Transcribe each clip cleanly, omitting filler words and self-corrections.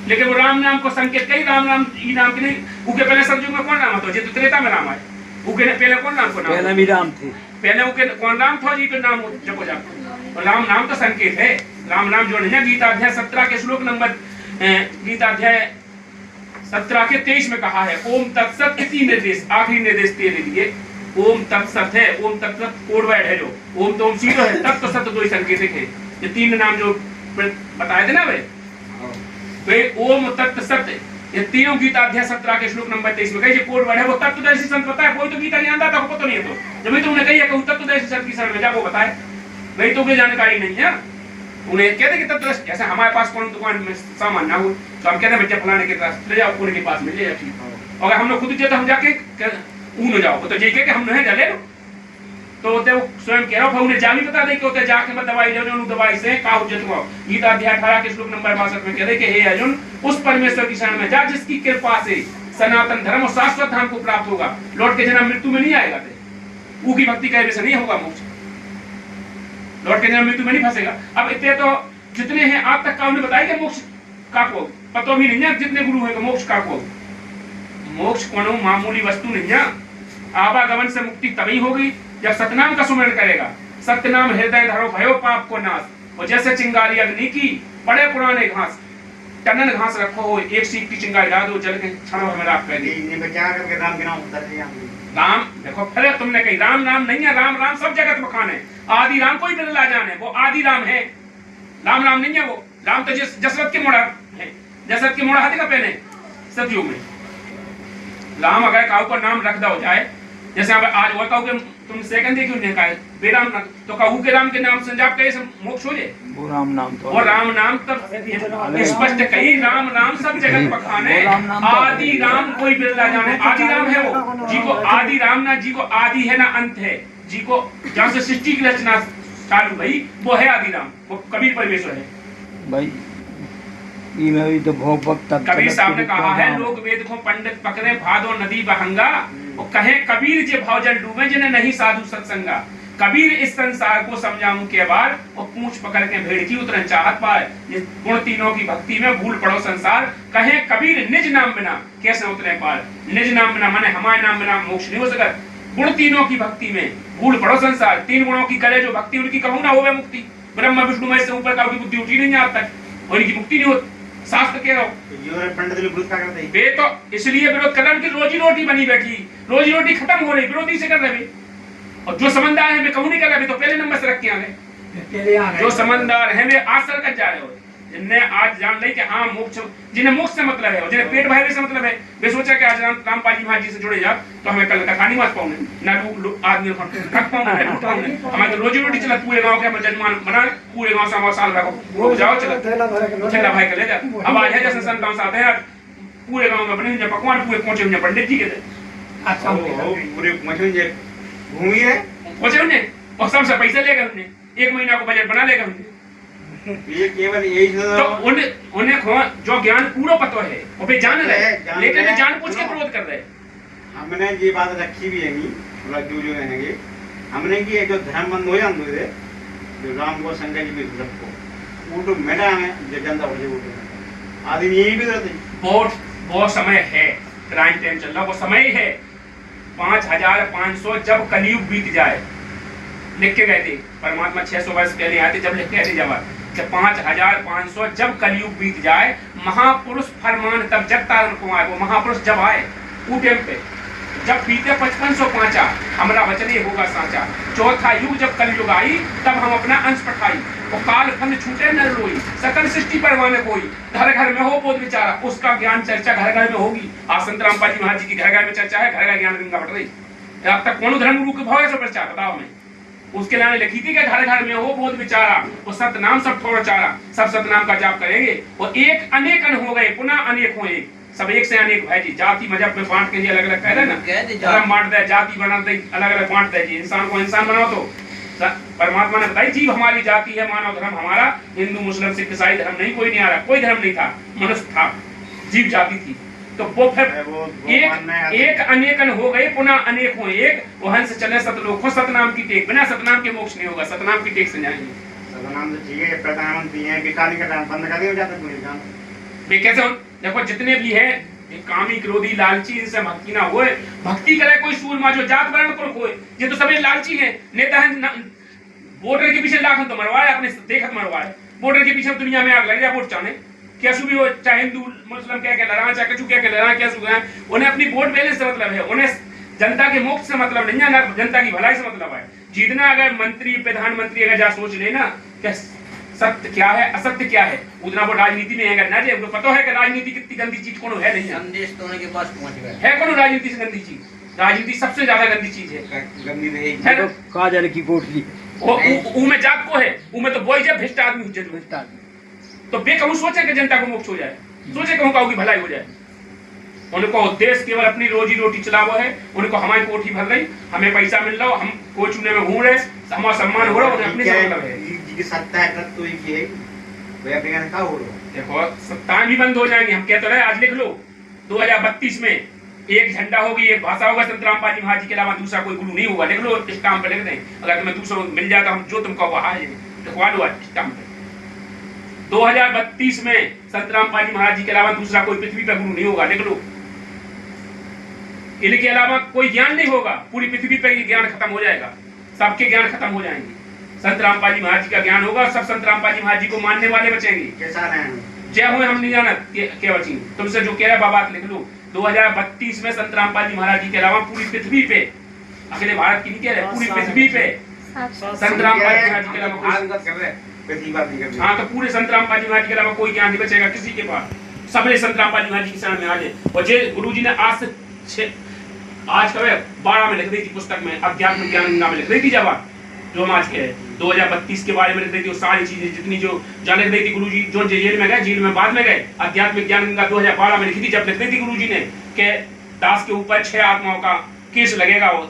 लेकिन वो राम नाम को संकेत कई राम नाम ई नाम के नहीं उके पहले सब युग में कौन राम था? जे तो त्रेता में राम आए उके पहले कौन नाम को नाम पहले भी राम थे, पहले उके कौन राम था जी पे नाम जपो जाको। और राम नाम तो संकेत है, राम नाम जो है गीता अध्याय 17 के श्लोक नंबर गीता अध्याय 17 के 23 में कहा है ओम तत्सत इति निर्देश, आखिरी निर्देश तेरे लिए ओम तत्सत है। ओम तत्सत कोड वर्ड है, जो ओम तो ओम सीधो है, तत्व तो सत्य दो ही संकेतिक है। ये तीन नाम जो बताए थे ना वे, तो ओम तत्व सत्य ये तीनों गीता अध्याय 17 के श्लोक नंबर 23 में कही कोड वर्ड है। वो तत्वदर्शी संत पता है, कोई तो गीता नहीं आता था, पता नहीं है। तो जब तुमने कही है कि तत्वदर्शी संत की शरण में जा, वो बताए वही तो जानकारी नहीं है। उन्हें कहते कि तत्वदर्शी ऐसा हमारे पास कौन दुकान में सामान ना हो तो हम कहते हैं बच्चा फलाने के पास ले जाओ, उनके पास मिल जाए ठीक। अगर हम लोग खुद तो हम जाके ऊन हो जाओ तो जे के हम नहीं डाले तो होते वो स्वयं कह रहा उन्हें जा भी बता दे कि होते जाके मत दवाई ले लो, दवाई से का उज्जत हुआ। गीता अध्याय 18 के श्लोक नंबर 62 में कहते कि हे अर्जुन उस परमेश्वर की शरण में जा जिसकी कृपा से सनातन धर्म और शाश्वत धाम को प्राप्त होगा, लौट के जन्म मृत्यु में नहीं आएगा। ऊ की भक्ति करने से नहीं होगा मोक्ष, लौट के जन्म मृत्यु में नहीं फंसेगा। अब इतने तो जितने हैं आप तक का उन्हें बताया कि मोक्ष का को पता भी नहीं है, जितने गुरु हैं कि मोक्ष का को, मोक्ष कोनो मामूली वस्तु नहीं है। आवागमन से मुक्ति तभी होगी जब सतनाम का सुमरण करेगा। सत्यनाम हृदय धरो भयो पाप को नाश। और जैसे चिंगारी अग्नि की बड़े पुराने घास टनन घास रखो हो, एक सीख की चिंगारी डाल दो, जल के क्षणों में राख कर दी। राम देखो पहले तुमने कही राम नाम नहीं है, राम राम सब जगत बखान है। आदि राम कोई बिरला जाने, वो आदि राम है, राम राम नहीं है। वो राम तो जसरथ के मोड़ा है, जसरथ के मोड़ा हाथी का पहने सतयुग में। राम अगर काऊ का नाम रख दो जाए, जैसे आज वो कहू के तुम सेकंड क्यों नहीं कहा बेराम ना तो कहू के राम के नाम से जाप कैसे मोक्ष हो जाए? वो राम नाम तो वो राम नाम तब स्पष्ट कही राम राम सब जगत बखाने। आदि राम कोई बिरला जाने, आदि राम है वो जी को आदि राम ना, जी को आदि है ना अंत है, जी को जहाँ से सृष्टि की रचना चालू भाई वो है आदि राम, वो कबीर परमेश्वर है भाई। तो कबीर साहब ने कहा है लोग वेद को पंडित पकड़े भादो नदी बहंगा, और कहे कबीर जे भावजल डूबे जिन्हें नहीं साधु सत्संगा। कबीर इस संसार को समझाऊं के बाद और पूंछ पकड़ के भेड़ की उतरन चाहत पाए। गुण तीनों की भक्ति में भूल पड़ो संसार, कहे कबीर निज नाम बिना कैसे उतरे पार। निज नाम बिना माने हमारे नाम बिना मोक्ष नहीं हो सकता। गुण तीनों की भक्ति में भूल पड़ो संसार, तीन गुणों की करे जो भक्ति उनकी कहूं ना होवे मुक्ति। ब्रह्मा विष्णु महेश से ऊपर का बुद्धि उठी नहीं आज तक और इनकी मुक्ति नहीं होती। शास्त्र कह रहा हूँ वे तो इसलिए विरोध कर रहे कि रोजी रोटी बनी बैठी, रोजी रोटी खत्म हो रही, विरोधी से कर रहे। और जो समझदार है वे कहूं नहीं कर रहे, तो पहले नंबर से रख के आ गए। जो समझदार है वे आज सरकत जा रहे हो, जिनने आज जान ली कि हाँ मोक्ष, जिन्हें मोक्ष से मतलब है, जिन्हें पेट भरने से मतलब है, वे सोचा कि आज रामपाल जी महाराज जी से जुड़े जा तो हमें कल कथा नहीं मार पाऊंगे ना, आदमी थक पाऊंगे, हमारे तो रोजी रोटी चला। पूरे गाँव के हम जजमान बना, पूरे गाँव से हमारा साल भर जाओ चला ठेला भाई का ले जा। अब आज है जैसे संत गाँव से आते हैं पूरे गाँव में बने हुए पकवान पूरे पहुंचे हुए पंडित जी के पूरे घूमी है पहुंचे उन्हें और सबसे पैसे लेकर उन्हें 1 महीना को बजट बना लेगा उन्हें। ये केवल यही तो उन्हें जो ज्ञान पूरा पता है वो भी जान रहे, लेकिन वे जान पूछ के विरोध कर रहे। हमने ये बात रखी भी है मतलब जो रहेंगे हमने की जो धर्म बंद हो जाते थे जो राम को शंकर जी भी सबको वो तो मेरा है जो जनता हो जाए वो आदमी यही भी रहते। बहुत समय है, क्राइम टाइम चल रहा, वो समय है 5500 जब कलयुग बीत जाए। लिख के गए थे परमात्मा 600 वर्ष पहले आए थे, जब लिख के आए थे जब 5500 जब कलयुग बीत जाए महापुरुष फरमान तब जग तारण को आए। वो महापुरुष जब आए वो टाइम पे जब बीते 5505 हमारा वचन ये होगा साचा। चौथा युग जब कलयुग आई तब हम अपना अंश पठाई, वो काल फंद छूटे न रोई, सकल सृष्टि परवाने कोई, घर घर में हो बोध विचारा, उसका ज्ञान चर्चा घर घर में होगी। आज संत रामपाल जी महाराज जी की घर घर में चर्चा है, घर घर ज्ञान गंगा बट रही। अब तक कौन धर्म गुरु के भाव है प्रचार बताओ हमें। उसके लाने लिखी थी कि घर घर में हो बोध विचारा, वो सतनाम सब छोड़ चारा, सब सतनाम का जाप करेंगे। और एक अनेक अन हो गए पुनः अनेक हो एक, सब एक से अनेक भाई जी। जाति मजहब में बांट के अलग अलग कह रहे ना, धर्म बांट दे, जाति बना दे, अलग अलग बांट दे जी। इंसान को इंसान बनाओ तो परमात्मा ने बताई जीव हमारी जाति है, मानव धर्म हमारा, हिंदू मुस्लिम सिख ईसाई धर्म नहीं, कोई नहीं आ रहा, कोई धर्म नहीं था, मनुष्य था, जीव जाति थी। तो वो फिर एक अनेकन हो गए पुनः अनेक हो एक, वो हंस चले सतलोक हो, सतनाम की टेक, बिना सतनाम के मोक्ष नहीं होगा, सतनाम की टेक से जाएंगे। सतनाम तो ठीक है, प्रधानमंत्री हैं, बिकाने का बंद कर दिया जाता है पूरे काम। वे कैसे हो? देखो जितने भी हैं ये कामी क्रोधी लालची, इनसे भक्ति ना होए। भक्ति करे कोई सूरमा जो जात वर्ण पर होए, ये तो सभी लालची हैं। नेता हैं वोटर के पीछे लाखों तो मरवाए, अपने देखत मरवाए। वोटर के पीछे दुनिया में आग लग जाए वोट चाहने क्या भी हो, चाहे हिंदू मुस्लिम क्या लड़ा, चाहे कछु क्या लड़ा, क्या सुना, उन्हें अपनी वोट बैलेंस से मतलब है, उन्हें जनता के मोक्ष से मतलब नहीं है, जनता की भलाई से मतलब है। जीतना अगर मंत्री प्रधानमंत्री अगर जा सोच लेना क्या सत्य क्या है असत्य क्या है, उतना वो राजनीति में है ना, जो पता है कि राजनीति कितनी गंदी चीज कौन है, नहीं संदेश तो उनके पास पहुंच गया है कौन राजनीति से गंदी चीज। राजनीति सबसे ज्यादा गंदी चीज है, गंदी नहीं है तो काजल की कोठरी वो में जात को है, में तो बोई जब भ्रष्ट आदमी हो, तो बेकहू सोचे कि जनता को मोक्ष हो जाए, सोचे कहूँ काऊ की भलाई हो जाए। उनको उद्देश्य केवल अपनी रोजी रोटी चलावो है, उनको हमारी कोठी भर रही, हमें पैसा मिल रहा, हम कोच चुने में घूम रहे, हमारा सम्मान हो रहा, उन्हें अपने से मतलब है। जी सत्ता है तो ये है भाई अपने का क्या हो रहा है। देखो सत्ताएं भी बंद हो जाएंगी, हम कहते रहे, आज लिख लो 2032 में एक झंडा होगी, एक भाषा होगा, संत रामपाल जी महाराज के अलावा दूसरा कोई गुरु नहीं होगा। लिख लो स्टाम्प पे लिख दें, अगर तुम्हें दूसरा मिल जाता हम जो तुमको वहा है लिखवा लो स्टाम्प पे। 2032 में संत रामपाल जी महाराज जी के अलावा दूसरा कोई पृथ्वी पर गुरु नहीं होगा, लिख लो। इनके अलावा कोई ज्ञान नहीं होगा, पूरी पृथ्वी पर ज्ञान खत्म हो जाएगा, सबके ज्ञान खत्म हो जाएंगे। संत रामपाल जी महाराज जी का ज्ञान होगा, सब संत रामपाल जी महाराज जी को मानने वाले बचेंगे। कैसा रहे जय हो हम नहीं जाना केवल सिंह, तुमसे जो कह रहा बाबा लिख लो 2032 में संत रामपाल जी महाराज जी के अलावा पूरी पृथ्वी पे, अकेले भारत की नहीं कह रहे, पूरी पृथ्वी पे संत रामपाल जी महाराज जी के अलावा हाँ तो पूरे संत रामपाल जी महाराज जी के अलावा कोई ज्ञान नहीं बचेगा किसी के पास, सबने संत रामपाल जी महाराज जी की शरण में आ जाए। और जे गुरु जी ने आज कब 12 में लिख दी थी पुस्तक में, अध्यात्म ज्ञान गंगा में लिख दी थी, जब जो हम आज के 2032 के बारे में लिख दी थी, वो सारी चीजें जितनी जो जान लिख दी थी गुरु जी, जो जेल में गए, जेल में बाद में गए, अध्यात्मिक ज्ञान गंगा 2012 में लिखी थी, जब लिख दी थी गुरु जी ने कि दास के ऊपर 6 आत्माओं का केस लगेगा, वो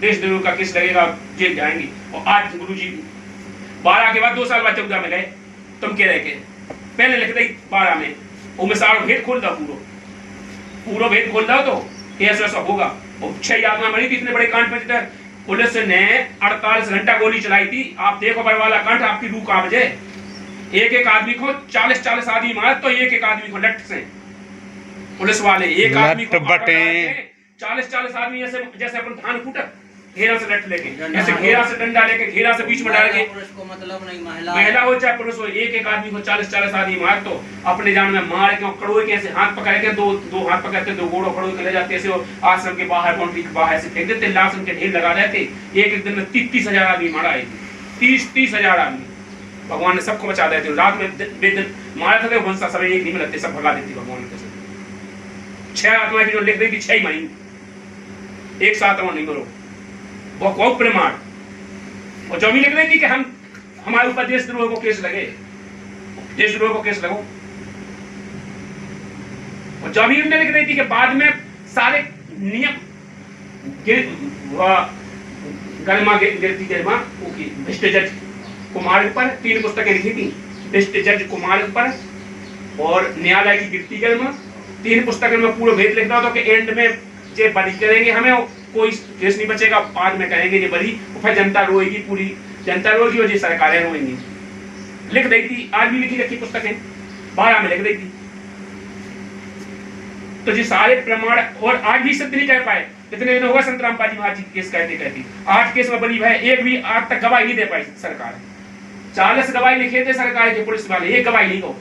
देश द्रोह का केस लगेगा, जेल जाएंगी। और आज गुरु जी 12 के बाद 2 साल बाद 14 में गए, तुम कह रहे पहले लिख दी 12 में, उनमें सारा भेद खोल दो, पूरा भेद खोल दो तो ऐसा ऐसा होगा। और 6 आत्मा मरी थी इतने बड़े कांड में, पुलिस ने 48 घंटा गोली चलाई थी। आप देखो बड़वाला कांड, आपकी रूह कांप जाए। एक आदमी को 40 आदमी मारे, तो एक आदमी को लठ से पुलिस वाले एक आदमी को 40 आदमी जैसे अपन धान कूटा घेरा से लठ लेके, ऐसे घेरा से डंडा लेके, घेरा से बीच में डाल के, पुरुष को मतलब नहीं, महिला हो चाहे पुरुष हो, एक आदमी को 40 आदमी मार, तो अपने जान में मार के कड़ोए के ऐसे हाथ पकड़ के, दो हाथ पकड़ते, 2 गोड़ों कड़ोए के ले जाते, ऐसे आश्रम के बाहर बाउंड्री के बाहर से फेंक देते, लाश उनके ढेर लगा देते। एक दिन में 30,000 आदमी मारा है, 30,000 आदमी। भगवान ने सबको बचा देते, रात में बेदन मारा था, वंशा सब एक नहीं मिलते, सब भगा देती भगवान के। 6 आत्मा की जो लिख रही थी 6 मरी, एक साथ नहीं मरो, वो प्रमाण। और जो भी लिख रही थी कि हम हमारे ऊपर देशद्रोह को केस लगे, देशद्रोह को केस लगो। और जो भी लिख रही थी कि बाद में सारे नियम गिरती भ्रष्ट जज कुमार पर 3 पुस्तकें लिखी थी, भ्रष्ट जज कुमार पर और न्यायालय की गिरती गर्मा, 3 पुस्तकें में पूरा भेद लिख रहा था कि एंड में जे बरी करेंगे हमें, कोई केस नहीं बचेगा, बाद में करेंगे ये बरी, फिर जनता रोएगी, पूरी जनता रोएगी और ये सरकारें रोएंगी। लिख रही थी, आज भी लिखी रखी पुस्तकें, 12 में लिख रही थी। तो ये सारे प्रमाण, और आज भी सत्य नहीं कह पाए। इतने दिन होगा संत रामपाल जी महाराज जी केस कहती, 8 केस में बरी है, एक भी आज तक गवाही नहीं दे पाई सरकार। 40 गवाही लिखे थे सरकार के पुलिस वाले, एक गवाही नहीं हो,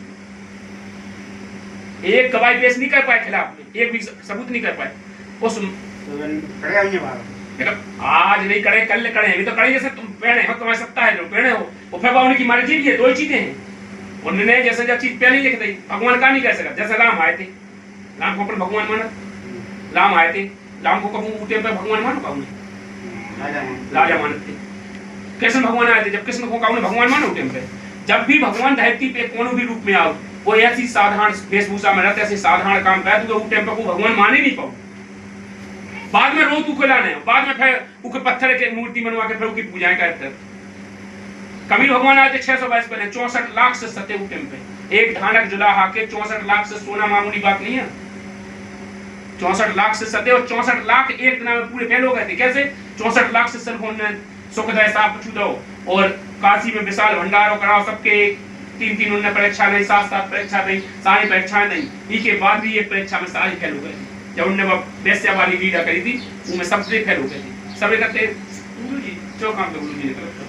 एक गवाही पेश नहीं कर पाए खिलाफ में, एक भी सबूत नहीं कर पाए। उस आज नहीं करे, कल करे, अभी तो करे, जैसे तुम पहने हो, तुम्हारी सत्ता है, जो पहने हो वो फिर उनकी मर्जी भी है। 2 ही चीजें हैं, उन्होंने जैसे जब चीज पहले लिख दी, भगवान का नहीं कह सकता। जैसे राम आए थे, राम को अपन भगवान माना, राम आए थे, राम को कभी ऊटे पे भगवान मानो का उन्हें राजा मानते थे। कृष्ण भगवान आए थे, जब कृष्ण को कहा भगवान मानो ऊटे पे, जब भी भगवान धरती पे कोनो भी रूप में आओ, वो ऐसी साधारण वेशभूषा में रहते, ऐसे साधारण काम करे, तो ऊटे पे भगवान माने नहीं पाओ। बाद में रोज उके लाने, बाद में फिर उके पत्थर के मूर्ति बनवा के फिर उनकी पूजाएं करते। कबीर भगवान आए थे 600 वर्ष पहले, 64 लाख से सते उठे पे, एक ढानक जुला हाके 64 लाख से सोना मामूली बात नहीं है। 64 लाख से सते, और 64 लाख एक दिन में पूरे फेल हो गए थे। कैसे? 64 लाख से सिर्फ उन्होंने सुखदय साफ छू दो, और काशी में विशाल भंडारों कराओ, सबके 3 उन्हें परीक्षा नहीं, 7 परीक्षा नहीं, सारी परीक्षाएं नहीं, इसके बाद भी एक परीक्षा में सारी फेल हो गई। जब उनने वो वैश्या वाली लीला करी थी उनमें सबसे फेल हो गई थी। सब कहते गुरु जी जो काम तो गुरु जी ने करा,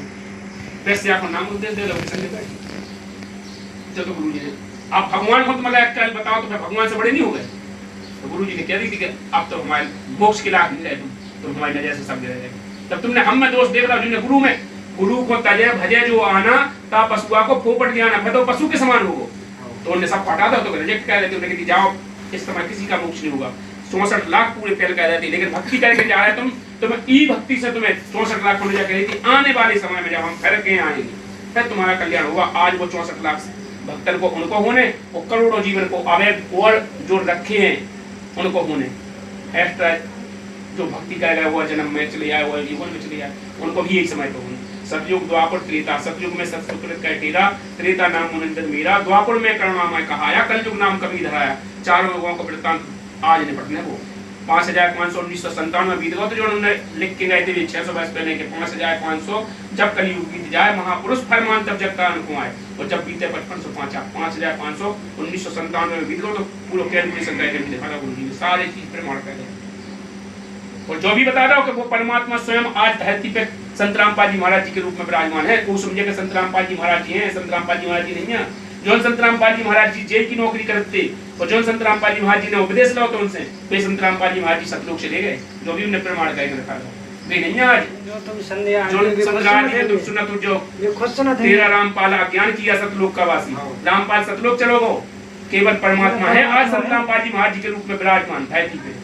वैश्या को नाम दे दे लोग संजय भाई जो तो गुरु जी ने, आप भगवान को तो मतलब क्या बताओ तो भगवान से बड़े नहीं हो गए। तो गुरु जी ने कह दी थी कि अब तो हमारे मोक्ष के लायक नहीं रहे तुम हमारी नजर से सब रह गए। तब तुमने हम में दोष देख रहा जिन्हें गुरु में, गुरु को तजे भजे जो आना ता पशुआ को फोपट ज्ञान है तो पशु के समान हो। तो उन्हें सब हटा दो तो रिजेक्ट कर देते, उन्हें जाओ इस समय किसी का मोक्ष नहीं होगा। 64 लाख पूरे फेल कर देती, लेकिन भक्ति करके जा रहे तुम ई भक्ति से तुम्हें 64 लाख होने जाकर थी। आने वाले समय में जब हम फिर के आएंगे फिर तुम्हारा कल्याण होगा। आज वो 64 लाख भक्तन को उनको होने और करोड़ों जीवन को अवैध और जो रखे हैं उनको होने, एक्स्ट्रा जो भक्ति करेगा वो जन्म में चले आए, वो जीवन में चले आए, उनको भी यही समय पे होने। सतयुग द्वापर त्रेता, सतयुग में सत्सुकृत कह टेरा, त्रेता नाम मुनिंदन मेरा, द्वापर में करुणामय कहाया, कलयुग नाम कभी धराया। चारों युगों को वृत्तांत आज निपटने को 5519 में बीत गया। तो जो उन्होंने लिख के गए थे 600 वर्ष पहले के 5500 जब कलयुग बीत जाए महापुरुष फरमान तब जग का अनुभव आए। और जब बीते 5505 5500 1997 में बीत गया तो पूरा कैलकुलेशन करके भी दिखा गुरु जी ने सारे चीज प्रमाण कर दिया। और जो भी बता रहा हूं कि वो परमात्मा स्वयं आज धरती पे संत रामपाल जी महाराज जी के रूप में विराजमान है। वो समझे कि संत रामपाल जी महाराज जी हैं, संत रामपाल जी महाराज जी नहीं है। जो संत रामपाल जी महाराज जी जेल की नौकरी करते और जो संत रामपाल जी महाराज जी ने उपदेश लिया तो उनसे वे संत रामपाल जी महाराज जी सतलोक चले गए, जो भी उन्हें प्रमाण करके रखा था। वे नहीं आज जो तुम संदेह जो संत तुम सुना तुम जो ये खुद सुना थे तेरा रामपाल अज्ञान किया सतलोक का वासी, रामपाल सतलोक चलोगो, केवल परमात्मा है आज संत रामपाल जी महाराज जी के रूप में विराजमान धरती पे।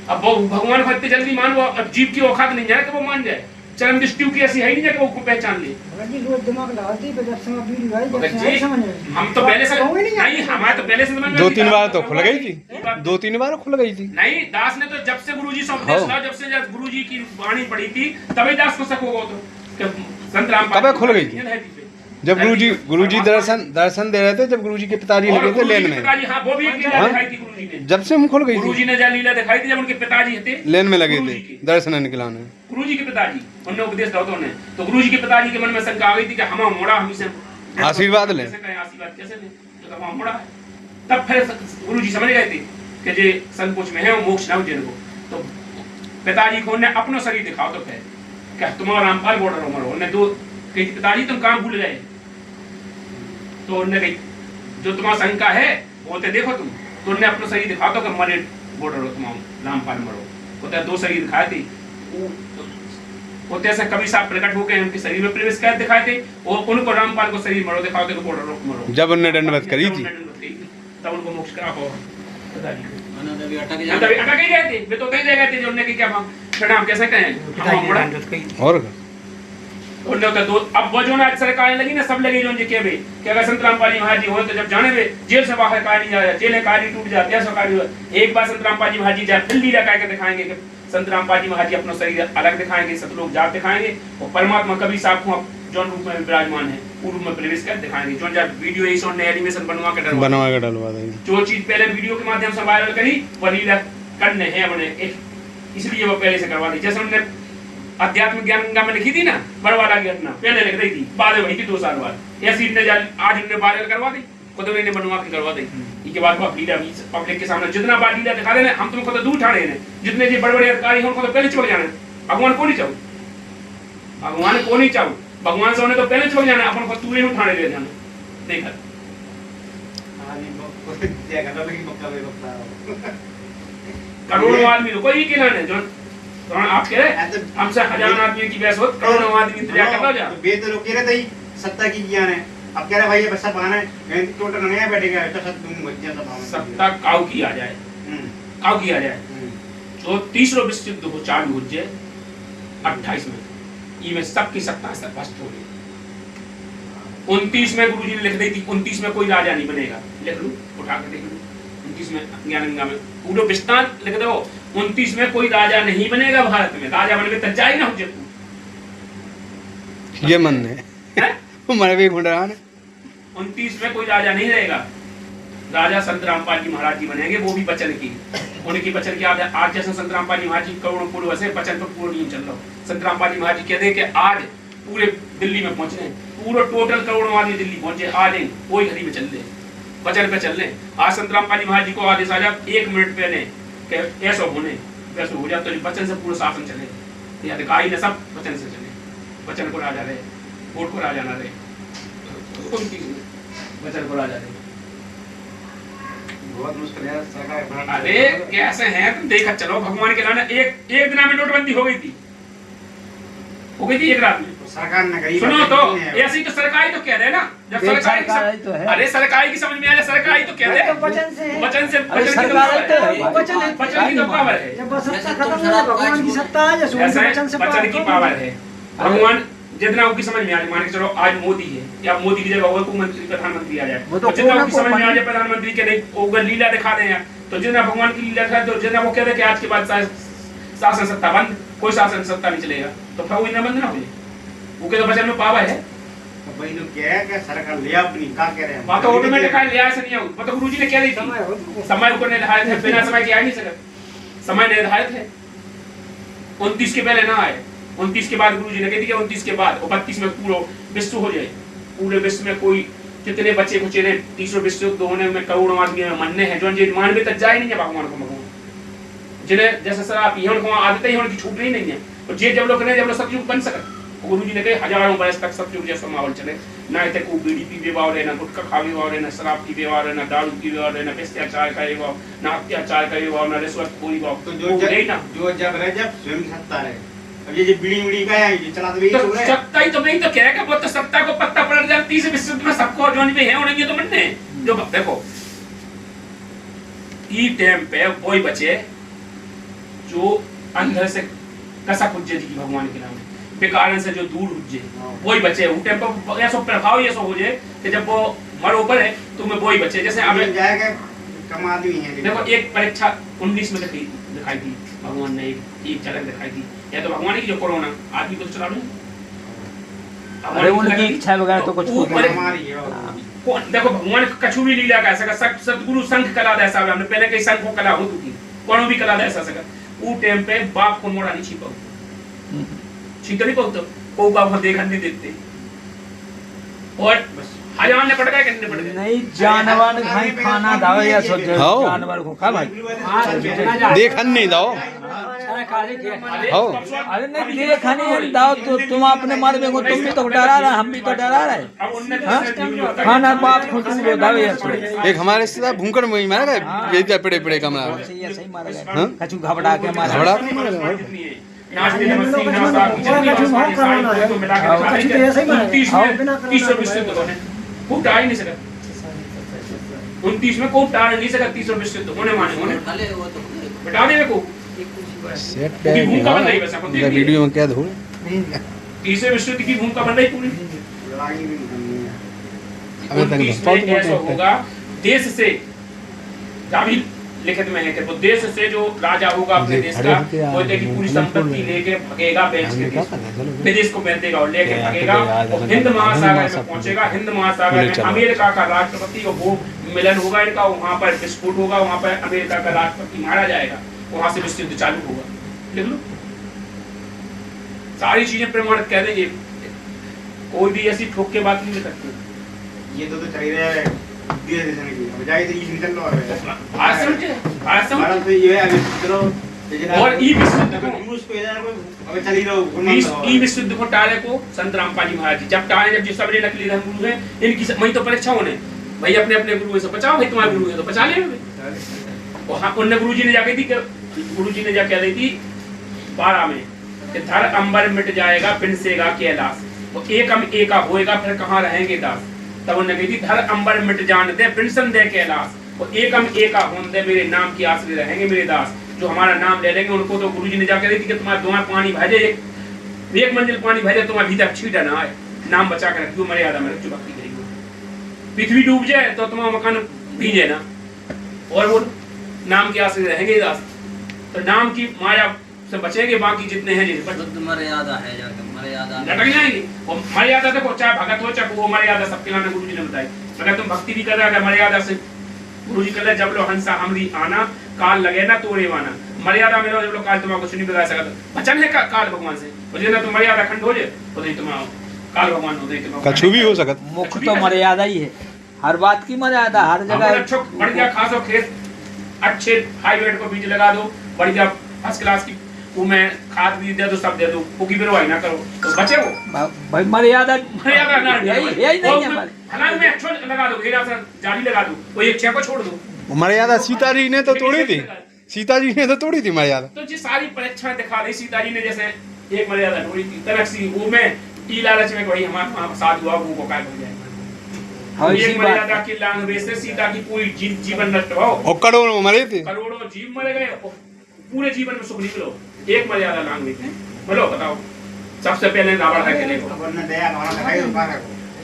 अब वो भगवान को इतने जल्दी मान, वो अब जीव की औकात नहीं है कि वो मान जाए। चरम दृष्टि की ऐसी है ही नहीं कि वो को पहचान ले। जी रोज दिमाग लगाती है जब समय बीत गई जब से समझ में हम तो पहले से नहीं, हमारे तो पहले से समझ में 2-3 बार तो खुल गई थी, 2-3 बार खुल गई थी। नहीं, दास ने तो जब से गुरुजी से उपदेश लिया, जब से गुरुजी की वाणी पढ़ी थी तभी दास को शक होगा तो संत रामपाल कब खुल गई थी? जब गुरुजी दर्शन दे रहे थे, जब गुरुजी के पिताजी लगे थे लेन में। हाँ, वो भी एक लीला दिखाई थी गुरुजी ने। जब से मुंह खुल गई थी गुरुजी ने जब लीला दिखाई थी जब उनके पिताजी थे लेन में लगे थे दर्शन निकलाने। गुरुजी के पिताजी उन्होंने उपदेश दिया उन्हें, तो गुरुजी के पिताजी के मन में शंका आ गई थी कि हम मोड़ा हम से आशीर्वाद ले, आशीर्वाद कैसे ले, तो हम मोड़ा है। तब फिर गुरुजी समझ गए थे कि जे संकोच में है वो मोक्ष ना हो जिनको। तो पिताजी को उन्हें अपना शरीर दिखाओ तो फिर क्या तुम्हारा रामपाल बॉर्डर मरो। उन्हें दो कही पिताजी तुम काम भूल गए, तो उन्हें कही जो तुम्हारा शंका है वो तो देखो तुम, तो उन्हें अपना शरीर दिखा दो कि मरे बॉर्डर हो तुम रामपाल मरो। वो दो शरीर दिखाए थे, वो से कभी साहब प्रकट होकर उनके शरीर में प्रवेश कर दिखाए थे और उनको रामपाल को शरीर मरो दिखाओ थे बॉर्डर मरो। जब उन्हें दंडवत करी थी तब उनको मोक्ष करा हो पिताजी को। अभी अटक ही गए थे, वे तो कहीं गए थे जो उन्होंने क्या प्रणाम कैसे कहें और तो अब वो जो ना सरकार लगी ना सब लगी जो के भाई कि अगर संत रामपाल जी महाराज जी हो तो जब जाने वे जेल से बाहर कहा नहीं जाए, जेल कहा नहीं टूट जाती है सरकार। एक बार संत रामपाल जी महाराज जी जाए फिर लीला करके दिखाएंगे कि संत रामपाल जी महाराज जी अपना शरीर अलग दिखाएंगे, सतलोक जात दिखाएंगे और परमात्मा कभी साहब को जो रूप में विराजमान है वो रूप में प्रवेश कर दिखाएंगे। जो जब वीडियो एनिमेशन बनवा के डलवा देंगे, जो चीज पहले वीडियो के माध्यम से वायरल करी वो लीला करने हैं अपने इसलिए वो पहले से करवा दी। जैसे उन्होंने अध्यात्म ज्ञान गंगा में लिखी थी ना बड़वाला की घटना पहले लिख रही थी, बाद में वही थी 2 साल बाद। ऐसी आज इनने वायरल करवा दी, खुद ने बनवा के करवा दी। इसके बाद लीला पब्लिक के सामने जितना बार लीला दिखा देना हम तुमको तो दूर ठाणे हैं, जितने जो बड़े बड़े अधिकारी हैं उनको तो पहले छोड़ जाना। भगवान को नहीं चाहो, भगवान को नहीं चाहो, भगवान से तो पहले छोड़ जाना, अपन को तूरे उठाने ले जाना। देखा करोड़ों आदमी को कोई अकेला नहीं जो आप कह रहे हमसे हजारों आदमी की बहस हो, करोड़ों आदमी इंतजार कर लो जा बे तो लोग कह रहे थे सत्ता की ज्ञान है। अब कह रहे भाई ये बच्चा बहाना है टोटल नया बैठेगा तो सब तुम बच्चा सब भावना सत्ता काउ की आ जाए, काउ की आ जाए तो तीसरो विश्व युद्ध हो चालू हो जाए 28 में ये में सबकी सत्ता स्पष्ट हो गई। 29 में गुरुजी ने लिख दी थी 29 में कोई राजा नहीं बनेगा, लिख लो उठा कर देख लो 29 में ज्ञानगंगा में पूरा विस्तार लिख दो। 29 में कोई राजा नहीं बनेगा भारत में, राजा बनने तक जाए ना हो जब ये मन है हमारे भी गुंडरान 29 में कोई राजा नहीं रहेगा, राजा संत रामपाल जी महाराज जी बनेंगे, वो भी वचन की उनकी वचन की आज जैसे संत रामपाल जी महाराज जी करोड़ों पूर्व से वचन पर पूर्ण नियम चल रहा हो। संत रामपाल जी महाराज जी कहते हैं कि आज पूरे दिल्ली में पहुंच रहे हैं, पूरा टोटल करोड़ों आदमी दिल्ली पहुंचे, आ जाएंगे कोई घड़ी में चल रहे, वचन पे चल रहे। आज संत रामपाल जी महाराज जी को आदेश आ जाए 1 मिनट पहले कि ऐसा होने वैसा हो जाए, तो वचन से पूरा शासन चले। ये अधिकारी ने सब वचन से चले, वचन को राजा रहे, वोट को राजा ना रहे, वचन को राजा रहे। बहुत मुश्किल है सरकार। अरे कैसे हैं तुम, देखा चलो भगवान के लाने। एक दिन में नोटबंदी हो गई थी एक रात में, सरकार ने कही। सुनो तो ऐसी तो सरकारी तो कह रहे ना, जब सरकारी तो है। अरे सरकारी की समझ में आ जाए, सरकारी तो कह रहे वचन से वचन की तो पावर है, जब सत्ता खत्म हो जाए भगवान की सत्ता आ जाए, वचन की पावर है। भगवान जितना उनकी समझ में आ जाए, मान के चलो आज मोदी है या मोदी की जगह और कोई मंत्री प्रधानमंत्री आ जाए, तो जितना उनकी समझ में आ जाए प्रधानमंत्री के नहीं वो लीला दिखा दे, तो जितना भगवान की लीला दिखा, तो जितना वो कहते कि आज के बाद शासन सत्ता बंद, कोई शासन सत्ता नहीं चलेगा, तो फिर वो इतना बंद ना हो जाए। वो के तो वचन में पावर है। भाई लोग क्या है कि सरकार ले अपनी क्या कह रहे हैं, बात तो ऑटोमेटिक है, लिया ऐसा नहीं है। मतलब गुरुजी ने क्या दी थी, समय ऊपर निर्धारित है, बिना समय के आ नहीं सकता, समय निर्धारित है। 29 के पहले ना आए, 29 के बाद गुरुजी ने कह दिया 29 के बाद, और 32 में पूरा विश्व हो जाए। पूरे विश्व में कोई कितने बच्चे कुचे ने तीसरे विश्व युद्ध होने में करोड़ों आदमी मरने हैं, जो मानवे तक जाए नहीं है भगवान को। भगवान जिन्हें जैसे शराब पी उनको आदतें ही उनकी छूटनी नहीं है, और जे जब लोग जब लोग सतयुग बन सकते, गुरुजी ने कहे हजारों बरस तक सतयुग जैसा माहौल चले, ना इतने को बीड़ी पी बेवाव रहे, ना गुटखा खा बेवाव रहे, ना शराब पी बेवाव रहे, ना दारू पी बेवाव रहे, ना भ्रष्टाचार का बेवाव, ना अत्याचार का बेवाव, ना रिश्वतखोरी बेवाव। तो जो जब रहे जब स्वयं सत्ता रहे, अब ये बीड़ी बीड़ी का है ये चला तो वही हो रहा है। सत्ता ही तो नहीं तो क्या वो तो सत्ता को पत्ता पलट जाए। तीसरे विश्व युद्ध में सबको जो भी है उन्हें तो बनने जो देखो ई टाइम पे वही बचे जो अंदर से कसा खुज्जे जी भगवान के नाम बेकार से जो दूर हुज्जे वही बचे। वो टाइम पर ऐसा प्रभाव ऐसा हो जाए कि जब वो मरो पर है तो मैं वही बचे। जैसे अब जाएगा कम आदमी है। देखो एक परीक्षा 19 में दिखाई थी भगवान ने, एक झलक दिखाई थी, या तो भगवान की जो कोरोना आदमी को चला नहीं, अरे उनकी इच्छा वगैरह तो कुछ देखो भगवान कछु भी लीला का ऐसा सतगुरु संघ कला ऐसा हमने पहले कई संघ को कला होती थी, कोनो भी कला ऐसा सका वो टाइम पे बाप को मोड़ा नहीं छिपाओ छिपा नहीं पाओ, को बाप देखा नहीं देते, और हजार ने पड़ गए कितने पड़ गए नहीं जानवर खाई खाना दावे या सोच जानवर को खा भाई देखन नहीं दो। अरे नहीं देखा नहीं दाओ तो तुम अपने मरबे को, तुम भी तो डरा रहा, हम भी तो डरा रहे। खाना बाप को तुम दावे या सोच। एक हमारे रिश्तेदार भूखड़ में ही मारा गया, बेचा पड़े पड़े कमरा में, सही मारा गया, कछु घबरा के मारा, घबरा को टाल नहीं सका 29 में को टाल नहीं सका। 30 विश्व युद्ध होने माने होने बता दे को सेट पे वीडियो में क्या धूल 30 विश्व युद्ध की भूमिका बन रही पूरी। ऐसा होगा देश से जाबिल लिखित में है कि वो देश से जो राजा होगा अपने देश का वो की पूरी संपत्ति लेके भगेगा, बेच के विदेश को बेचेगा और लेके भगेगा, और हिंद महासागर में पहुंचेगा। हिंद महासागर में अमेरिका का राष्ट्रपति को वो मिलन होगा इनका, वहां पर विस्फोट होगा, वहां पर अमेरिका का राष्ट्रपति मारा जाएगा, वहां से विश्व युद्ध चालू होगा। लिख लो सारी चीजें प्रमाणित कह देंगे, कोई भी ऐसी ठोक के बात नहीं लिख सकते। ये तो चल ही रहा है और ई विश्व युद्ध को टाले को संत रामपाल जी महाराज जी जब टाले, जब जिस सबरे नकली धर्म गुरु हैं इनकी वही तो परीक्षा होने भाई अपने अपने गुरु से बचाओ, भाई तुम्हारे गुरु है तो बचा ले। वहां उनने गुरुजी ने जाके दी, गुरुजी ने जाके दी 12 में कि धर अंबर मिट जाएगा पिनसेगा कैलाश, वो एकम एका होएगा फिर कहाँ रहेंगे दास। तब उन्होंने कही थी धर अंबर मिट जान दे पिनसन दे कैलाश, वो एकम एका होन दे मेरे नाम की आश्रय रहेंगे मेरे दास। जो हमारा नाम ले लेंगे उनको तो गुरुजी ने जाके दी थी कि तुम्हारे दुआ पानी भेजे, एक मंजिल पानी भेजे तुम्हारे भीतर छीटा ना आए, नाम बचा कर रखियो मर्यादा में रखियो भक्ति करियो। पृथ्वी डूब जाए तो तुम्हारा मकान भीजे ना, और वो नाम की आश्रय रहेंगे दास। तो नाम की माया से बचेंगे, बाकी जितने हैं जिन पर मर्यादा है जाके मर्यादा लटक जाएंगे। और मर्यादा देखो चाहे भगत हो चाहे वो मर्यादा सबके नाम गुरुजी ने बताई। अगर तुम भक्ति भी कर रहे हो मर्यादा से, गुरुजी कह रहे जब लो हंसा हमरी आना काल लगे ना तोड़े वाना, मर्यादा में जब लो काल तुम्हारा कुछ नहीं बता सकता। वचन है काल भगवान से, और जितना तुम मर्यादा खंड हो जाए तो नहीं तुम्हारा काल भगवान होते हैं कछु भी हो सकत। मुख्य तो मर्यादा ही है, हर बात की मर्यादा, हर जगह। बढ़िया खासो खेत अच्छे हाईवे को बीज लगा दो, बढ़िया फर्स्ट क्लास की मैं खाद भी दे दो, सब दे दो, वो की बेरवाई ना करो तो बचे वो भाई मर्यादा ना यही नहीं है। हलाल में अच्छा लगा दो, घेरा सा जाली लगा दो, वो एक छह को छोड़ दो। मर्यादा सीता जी ने तो तोड़ी थी, सीता जी ने तो तोड़ी थी मर्यादा। तो जी सारी परीक्षाएं दिखा दी सीता जी ने, जैसे एक मर्यादा तोड़ी थी तनकसी, वो में ई लालच में कोई हमारा साथ हुआ वो काय हो जाए। हाँ, एक मर्यादा की लांघ से सीता की पूरी जीवन नष्ट हो और करोड़ों मरे थे, करोड़ों जीव मर गए, पूरे जीवन में सुख निकलो। एक मर्यादा लांघ दी थी, बोलो बताओ। सबसे पहले रावण है के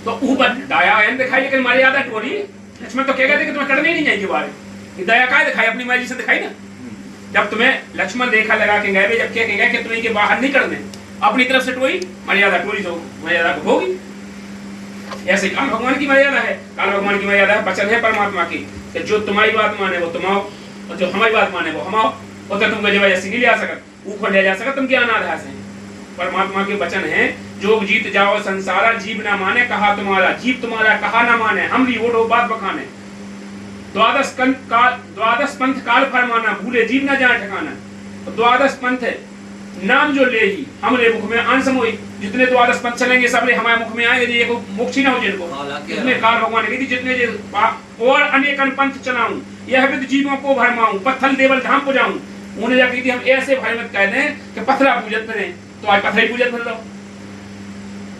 तो ऊपर दया एन दिखाई, लेकिन मर्यादा टोरी लक्ष्मण तो कह गए थे कि तुम्हें करने ही नहीं चाहिए बारे, दया काय दिखाई, अपनी मर्जी से दिखाई ना। जब तुम्हें लक्ष्मण रेखा लगा के गए, जब कह के गए कि तुम्हें के बाहर नहीं करने, अपनी तरफ से टोरी मर्यादा टोरी, तो मर्यादा होगी। ऐसे काल भगवान की मर्यादा है, काल भगवान की मर्यादा है, वचन है परमात्मा की कि जो तुम्हारी बात माने वो तुम आओ, और जो हमारी बात माने वो हम आओ। और तो तुमको जबरदस्ती नहीं ले सकत, ऊपर ले जा सकत, तुम ज्ञान आधार से। परमात्मा के वचन है, जोग जीत जाओ संसारा, जीव ना माने कहा तुम्हारा, जीव तुम्हारा कहा ना माने, हम री ओढ़ो बात बखाने। द्वादश पंथ काल फरमाना, भूले जीव ना जाए ठिकाना। द्वादश पंथ है नाम जो ले ही हमरे मुख में अंश मोई, जितने द्वादश पंथ चलेंगे सब हमारे मुख में आएंगे, ये मोक्ष ना हो जिनको। जितने काल भगवान ने कही थी, जितने और अनेकन पंथ चलाऊं, यह विद जीवों को भरमाऊं, पत्थल देवल धाम को जाऊं। उन्हें जा कही थी हम ऐसे भाई मत कह दें कि पत्थरा पूजत में, तो आज पत्थर पूजत में लो।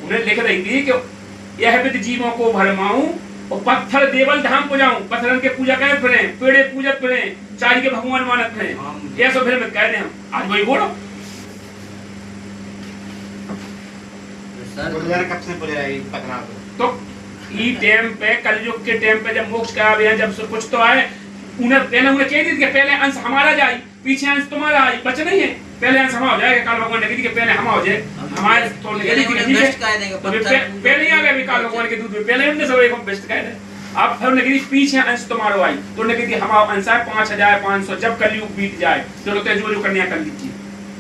उन्हें लिख रही थी कि यह विद जीवों को भरमाऊं और पत्थर देवल धाम को जाऊं, पत्थरन के पूजा करें फिरे, पेड़े पूजत फिरे, चारी के भगवान मानत फिरे, ऐसा फिर मत कह दें हम। आज वही बोलो तो ई टाइम पे, कलयुग के टाइम पे जब मोक्ष का अभियान जब सब कुछ तो आए, उन्हें कह दी कि पहले अंश हमारा जाए, पीछे अंश तुम्हारा आए, बच नहीं है, पहले अंश हमारा हो जाएगा। काल भगवान ने कही थी कि पहले हम हो जाए, हमारे तो पहले ही आ गए काल भगवान के दूध में, पहले उनने सब एक बेस्ट कह दे। अब फिर उन्हें कही पीछे अंश तुम्हारा आई, तो उन्हें कही हमारा अंश है 5500, जब कलयुग बीत जाए जो जो करने कर लीजिए,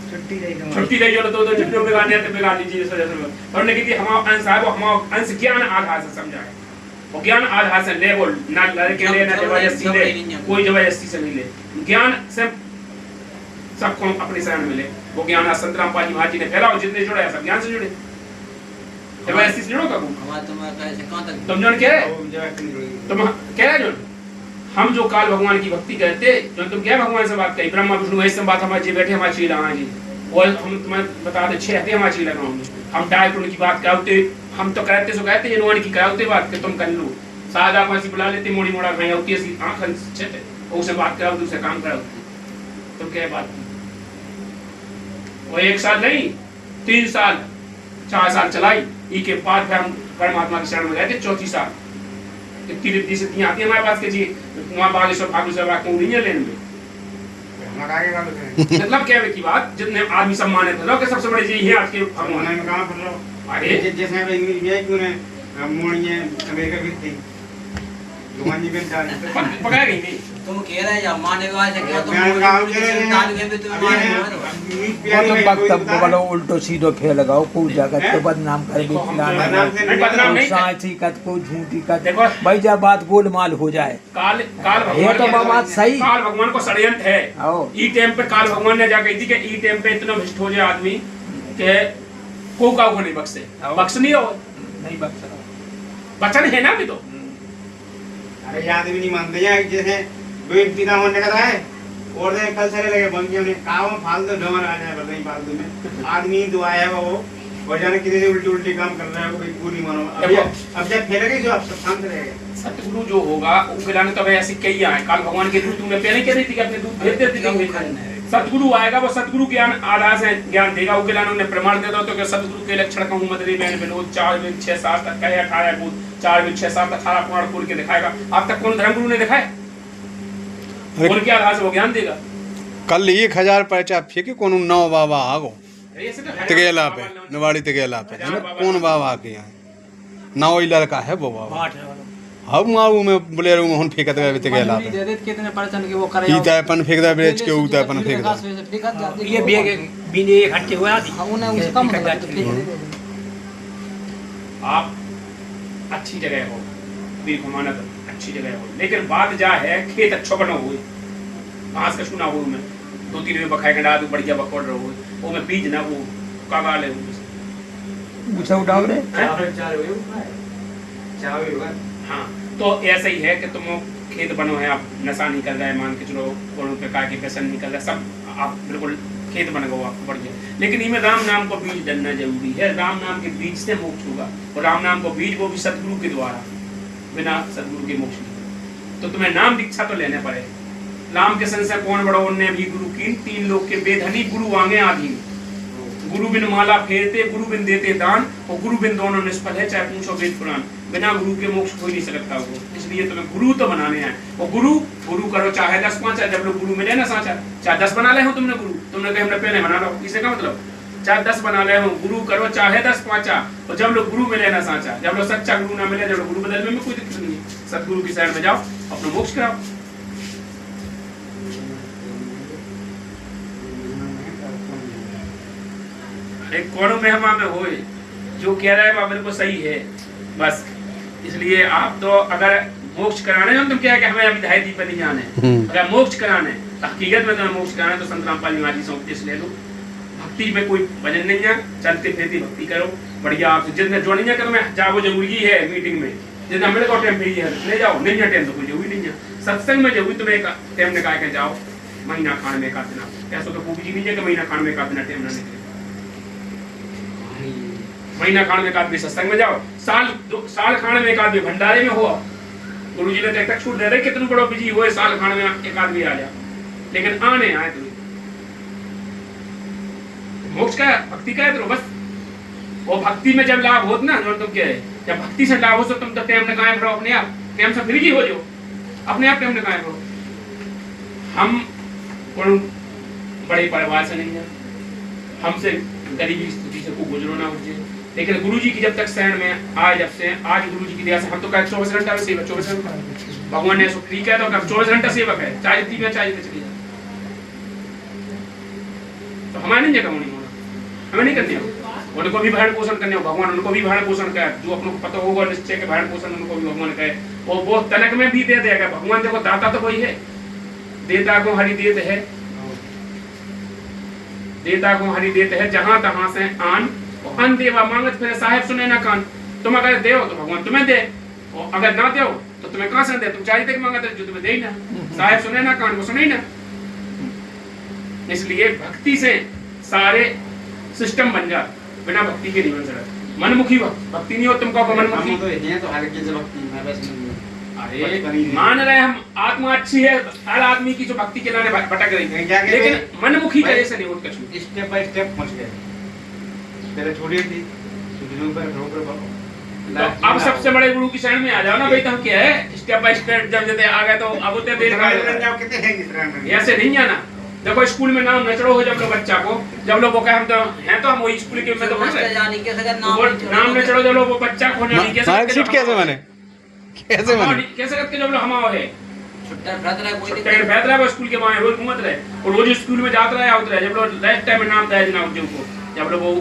छुट्टी रही जो जो बिगाड़ने तो बिगाड़ लीजिए। इस वजह से और ने कही हमारा अंश है, वो हमारा अंश ज्ञान आधार से समझाए, वो ज्ञान आधार से ले, बोल ना लड़के ले ना जबरदस्ती ले, कोई जबरदस्ती से नहीं ले, ज्ञान से सबको अपने शरण मिले। वो ज्ञान संतराम पाजी महाराज ने फैलाओ, जितने जुड़े सब ज्ञान से जुड़े, जबरदस्ती से जुड़ो कबू। तुम जो कह रहे, तुम कह रहे जो हम जो काल भगवान की भक्ति करते, जो तुम क्या भगवान से बात कही, ब्रह्मा विष्णु महेश से बात हमारे जी बैठे हमारे चीला जी, और हम तुम्हें बता दे 6 हफ्ते हमारे चीला गाँव में हम डायपुर की बात कराते, हम तो कहते सो कहते ये नोन की कराते बात कि तुम कर लो, सादा मासी बुला लेते, मोड़ी मोड़ा खाई होती है, आंख छटे उसे बात कराओ, दूसरे काम कराओ, तो क्या बात वो 1 साल नहीं 3 साल 4 साल चलाई, ई के बाद हम परमात्मा की शरण में गए थे 34 साल। इतनी रिद्धि से आती है हमारे पास के जी, वहाँ बागेश्वर भागेश्वर बात नहीं है लेने में, मतलब क्या है की बात, जितने आदमी सम्मानित है कि सबसे बड़े जी ये आज के भगवान में कहां कर रहा हूं। अरे जैसे ये क्यों ने मोड़िए अमेरिका भी थी गुमानी में डाल पकड़ा गई नहीं, तुम कह रहे या माने वाले से क्या तुम डाल गए भी तुम माने वक्त बोलो उल्टो सीधो खेल लगाओ, को जगत को बदनाम कर दे, बदनाम नहीं साची कत को झूठी कत, भाई जब बात गोलमाल हो जाए। काल भगवान ये तो बात सही, काल भगवान को षड्यंत्र है। ई टाइम पे काल भगवान ने जाकर थी कि ई टाइम पे इतना भ्रष्ट हो जाए आदमी के को नहीं बख्शे, बख्श नहीं हो, नहीं बख्श वचन है ना भी तो। अरे आदमी नहीं मानते हैं, जैसे पिता होने का है और दे कल सारे लगे बंकियों ने काम फालतू ढोंगर आ जाए, नहीं फालतू में आदमी तो आया वो और जाने कितने से उल्टी काम कर रहा है, कोई पूरी मानो। अब जब फैलेगी जो आप सब शांत रहेगा। सतगुरु जो होगा वो खिलाने तो ऐसे कई आए, काल भगवान के दूध तुमने पहले कह रही थी कि अपने दूध भेज देती थी। सतगुरु आएगा, वो सतगुरु ज्ञान आधार से ज्ञान देगा, वो खिलाने उन्हें प्रमाण दे दो तो कि सतगुरु के लक्षण का मत रे मैंने बिलो 4 में 6 7 तक कहे 18 बोल 4 में 6 7 18 प्रमाण खोल के दिखाएगा। अब तक कौन धर्मगुरु ने दिखाया, उनके आधार से वो ज्ञान देगा। कल 1000 पर्चा फेंके कौन 9 बाबा आगो तगेला पे नवाड़ी तगेला पे कौन बाबा के यहाँ 9 ही लड़का है वो बाबा, हम मारू में बोलेरो में हुन फेंकत गए तगेला पे कितने परसेंट के वो करे, ई तापन फेंक दे बेच के ऊ तापन फेंक दे, ये बेग बिने एक हटके हुआ थी उन्हें उसका मतलब आप अच्छी जगह हो, भी घुमाना तो अच्छी जगह हो, लेकिन बात जा है खेत अच्छा बना हुए, घास कछु ना हो, में 2-3 में बखाए गड़ा तो बढ़िया बकोड़ रहो वो में बीज ना वो कागा ले गुच्छा उठाओ रे। हाँ तो ऐसा ही है कि तुम खेत बनो है, आप नशा नहीं कर रहे हैं, मान के चलो करोड़ों प्रकार के व्यसन नहीं कर रहे, सब आप बिल्कुल खेत बन गो आपको बढ़िया, लेकिन इनमें राम नाम को बीज डालना जरूरी है। राम नाम के बीज से मोक्ष होगा, और राम नाम को बीज वो भी सदगुरु के द्वारा, बिना सदगुरु के मोक्ष नहीं। तो तुम्हें नाम दीक्षा तो लेने पड़े। राम के संग से कौन बड़ो उनने भी गुरु की, 3 लोग के वेदहनी गुरु आगे आधी, गुरु बिन माला फेरते, गुरु बिन देते दान, और गुरु बिन दोनों निष्फल है, चाहे पूछो वेद पुराण। बिना गुरु के मोक्ष हो ही नहीं सकता वो, इसलिए तुम्हें गुरु तो बनाने हैं। और गुरु करो चाहे 10 5, जब लोग गुरु मिले ना साचा, चाहे 10 बना ले हो तुमने गुरु, तुमने कहे हमने पहले बना लो, इसे का मतलब चाहे 10 बना ले हो, गुरु करो चाहे 10 5, और जब लोग गुरु मिले ना साचा, जब लोग सच्चा गुरु ना मिले, जब लोग गुरु बदलने में कोई दिक्कत नहीं है, सदगुरु की साइड में जाओ, अपना मोक्ष कराओ। एक कौन मेहमा में हो जो कह रहा है वह मेरे को सही है बस, इसलिए आप तो अगर मोक्ष कराने हैं, तुम क्या है कि हमें अभी धायती पे नहीं जाने, अगर मोक्ष कराने हकीकत में तुम्हें मोक्ष कराना है तो संत रामपाल महाराज जी से उपदेश ले लो। भक्ति में कोई वजन नहीं है, चलते फिरती भक्ति करो बढ़िया। आप जितने जो नहीं है करो, मैं जाओ जरूरी है मीटिंग में, जितना मेरे को टाइम है ले जाओ, नहीं है टाइम तो कोई जरूरी नहीं है। सत्संग में जरूरी तुम्हें एक टाइम निकाल के जाओ, महीना खान में 1 आध दिन, ऐसा तो पूरी जी नहीं है कि महीना खान में 1 आध दिन टाइम ना निकले, महीना खान में 1 आदमी सत्संग में जाओ, साल खान में 1 आदमी भंडारे में हो। गुरु जी ने तक छूट दे रहे कितने बड़ो बिजी हुए, साल खान में 1 आदमी आ जाए, लेकिन आने आए तुम्हें मोक्ष का भक्ति का है तो बस। वो भक्ति में जब लाभ होता ना, जो तुम क्या है, जब भक्ति से लाभ हो तो तुम तो टाइम में कायम रहो, अपने आप टाइम से फ्री हो जाओ, अपने आप टाइम में कायम रहो। हम बड़े परिवार से नहीं है, हमसे गरीबी स्थिति से कोई गुजरो ना हो जाए, लेकिन गुरु जी की जब तक शरण में आए, जब से आज गुरु जी की दया से हम तो कहे 24 घंटा में सेवक, 24 घंटा भगवान ने ठीक है तो 24 घंटा सेवक है, चाहे जितनी में चाहे चली जाए, तो हमारे नहीं जगह होनी होना, हमें नहीं करनी हो, उनको भी भरण पोषण करने हो, भगवान उनको भी भरण पोषण करे, जो अपने को पता होगा निश्चय के भरण पोषण उनको भी भगवान करे, और वो तनक में भी दे देगा भगवान। देखो दाता तो वही है, देता को हरि देत है, देता को हरि देत है, जहां तहां से आन अन देवा मांगत फिर साहेब सुने ना कान। तुम अगर दे तो भगवान तुम्हें दे, और अगर ना दो तो तुम्हें कहां से दे, तुम चाहिए तक मांगते जो तुम्हें दे ही ना, साहेब सुने ना कान वो सुने ही ना। इसलिए भक्ति से सारे सिस्टम बन जा, बिना भक्ति के नहीं बन सकता। मनमुखी भक्ति नहीं हो, तुम कहो मनमुखी तो हल्के से भक्ति मैं बस अरे मान रहे हम आत्मा अच्छी है, हर आदमी की जो भक्ति के लाने भटक रही है, लेकिन मनमुखी तरह से नहीं उठ कर स्टेप बाय स्टेप पहुंच गए। पहले छोड़ी थी तो अब सबसे बड़े गुरु की शरण में आ जाओ ना भाई, तो हम क्या है स्टेप बाय स्टेप जब जब आ गए तो अब उतने देर ऐसे नहीं आना। देखो स्कूल में नाम न चढ़ो हो जब लोग बच्चा को, जब लोग वो कहे हम तो हैं तो हम वही स्कूल के में तो पढ़ रहे नाम न चढ़ो, जब लोग वो बच्चा को नहीं कैसे बने कैसे करके जब लोग हमाओ है छुट्टा स्कूल के बाहर रोज घूमत रहे, और रोज स्कूल में जात रहे आउत रहे, जब लोग लाइफ टाइम में नाम दे जनाब जो को, जब लोग वो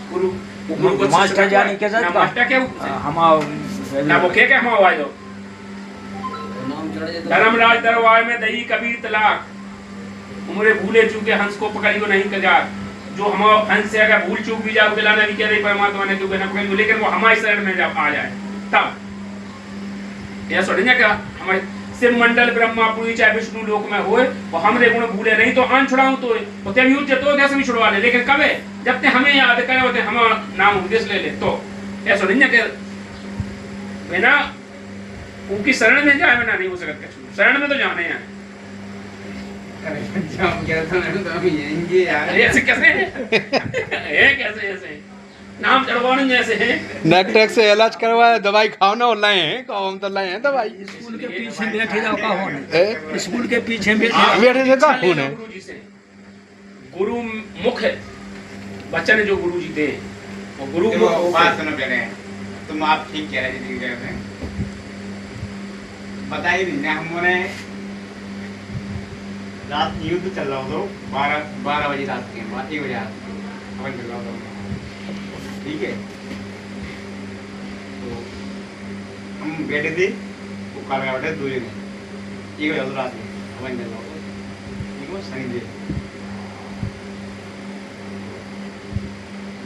गुरु को मास्टर जानी कैसे ना मास्टर क्या हम ना वो क्या हम आवाज हो धर्मराज दरबार में दही कबीर तलाक, उमरे भूले चूके हंस को पकड़ियो नहीं कजार। जो हम हंस से अगर भूल चूक भी जाओ दिलाना भी कह रही परमात्मा ने चूके ना पकड़ियो, लेकिन वो हमारी शरण में जब आ जाए तब यह सोचना क्या हमारे शिव मंडल ब्रह्मापुरी चाहे विष्णु लोक में होए, और हमरे गुण भूले नहीं तो आन छुड़ाऊं तो तभी उच्च तो कैसे भी छुड़वा ले, लेकिन कब है जब तक हमें याद करे होते हम नाम उपदेश ले ले तो ऐसा नहीं है बिना उनकी शरण में जाए बिना नहीं हो सकता, शरण में तो जाने हैं। ऐसे कैसे है कैसे ऐसे नाम चढ़वाने जैसे है, नेटवर्क से इलाज करवाए, दवाई खाओ ना, और लाए हैं कहो हम तो लाए हैं दवाई। स्कूल के पीछे बैठे जाओ का होने, स्कूल के पीछे बैठे से का होने गुरु जी से गुरु मुख वचन जो गुरु जी दे वो गुरु बात सुनो पहले, तुम आप ठीक कह रहे थे, बताइए नहीं हमने रात युद्ध चल रहा हो तो 12 बजे रात के 1 बजे रात अपन चल रहा हो, ठीक है हम बैठे थे वो काल का बैठे दो जने एक बजे रात में हमारे दिन एक वो सनी दे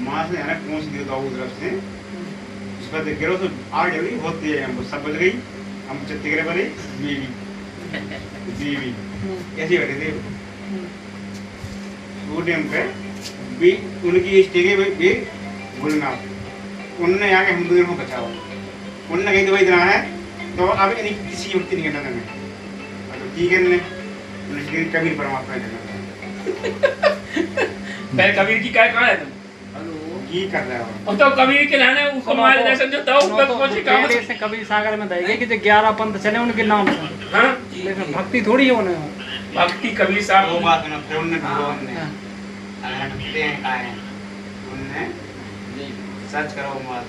मां से है पहुंच दिया था उस तरफ से इस पर देख रहे हो तो आग जल्दी होती है हमको सब बज गई हम चत्तीगढ़ बने बीवी कैसी बैठे थे वो टाइम पे भी उनकी स्टेगे भी भूलना उन्होंने आके हम दोनों को बचाओ उन्होंने कही दवाई देना है तो अब किसी व्यक्ति नहीं करना है तो ठीक है उन्होंने कबीर परमात्मा मैं कबीर की कहाँ है तुम की कर रहा हो और तो कबीर के लाने उसको मार दे समझो तो उस पर पहुंचे काम से कबीर सागर में देंगे कि जो 11 पंथ चले उनके नाम से हां लेकिन भक्ति थोड़ी है उन्हें भक्ति कबीर साहब वो बात ना फिर उन्होंने भगवान ने अनंत हैं का है उन्होंने सर्च करो मत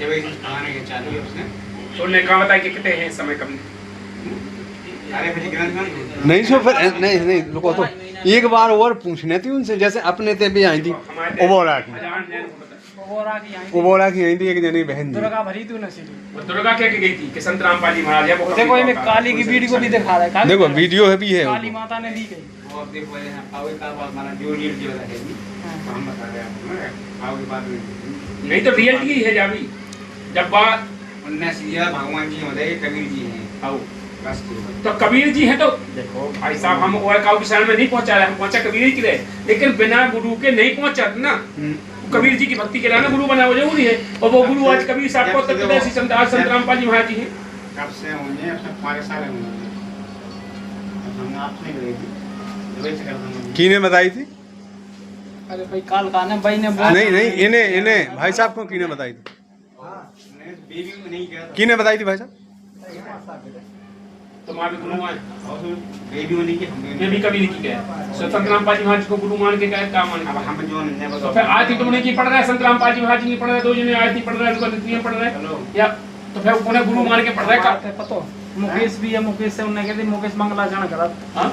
जब इस कहानी के चालू है उसने तो उन्होंने कहा बताया कि कितने हैं इस समय कबीर अरे फिर ग्रंथ में नहीं सो फिर नहीं रुको तो एक बार और पूछने थी उनसे जैसे अपने ते भी आई थी उबोरा की उबोरा की आई थी एक जनी बहन थी दुर्गा भरी तू नसीली वो दुर्गा क्या गई थी कि संत रामपाल जी महाराज है वो देखो ये काली की वीडियो भी दिखा रहा है देखो वीडियो है भी है काली माता ने ली गई वो देखो यहाँ पावे का बात माना जो रील जो है हम बता रहे हैं पावे की बात नहीं तो रियलिटी है जावी जब बात उन्होंने सीधा भगवान जी होते कबीर जी हैं आओ बस तो कबीर जी हैं तो देखो भाई साहब हम और काउ किसान में नहीं पहुंचा रहे हम पहुंचा कबीर जी के लिए लेकिन बिना गुरु के नहीं पहुंचा ना कबीर जी की भक्ति के लाना गुरु बना वो जरूरी है और वो गुरु आज कबीर साहब को उत्तर प्रदेश संत रामपाल जी महाराज जी हैं कब से होंगे अपने 5 साल होंगे हमने आपने गई थी वही से करता हूं किने बताई थी अरे भाई काल का ने भाई ने नहीं इन्हें भाई साहब को किने बताई थी मैंने बेबी में नहीं किया किने बताई थी भाई साहब तुम्हारे गुरु मान और बेबी में नहीं किया मैं भी कबीर की गया संत रामपाल जी महाराज को गुरु मान के गए क्या मान अब हम जो नहीं तो बता फिर आयती तुमने की पढ़ रहा है संत रामपाल जी महाराज जी की पढ़ रहा है दो जने आयती पढ़ रहा है उसको नित्य पढ़ रहा है या तो फिर उन्हें गुरु मान के पढ़ रहा है पतो मुकेश भी है मुकेश से उन्होंने कहते मुकेश मंगलाचरण करा हां